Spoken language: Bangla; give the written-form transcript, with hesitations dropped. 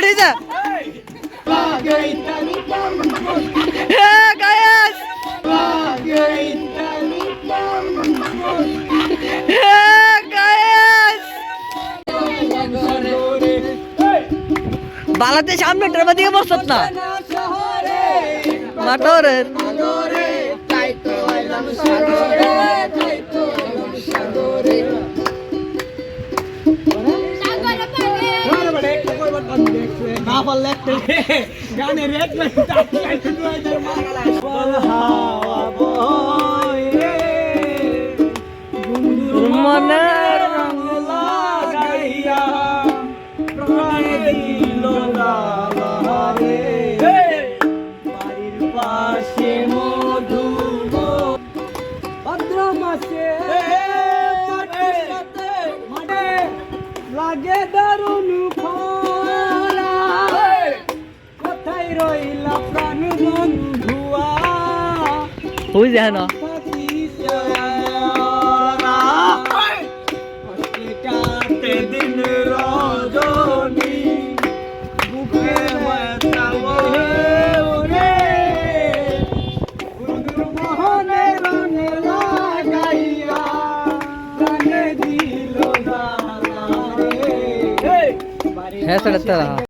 ডিজে গায়েস বালাতে সামনে ট্রেবা দিয়ে বসত না মাঠরের গানে রেট মনের বাড়ির পাশে মধু ভদ্র মাসে মাঠে লাগে দারুণ খরা কোথায় রইলা প্রাণ বন্ধুয়া হই যায় না কাটে দিন রজনী বুকে ওরে বন্ধুর মোহনে রঙে লাগাইয়া গানে দিল হ্যাঁ সেটা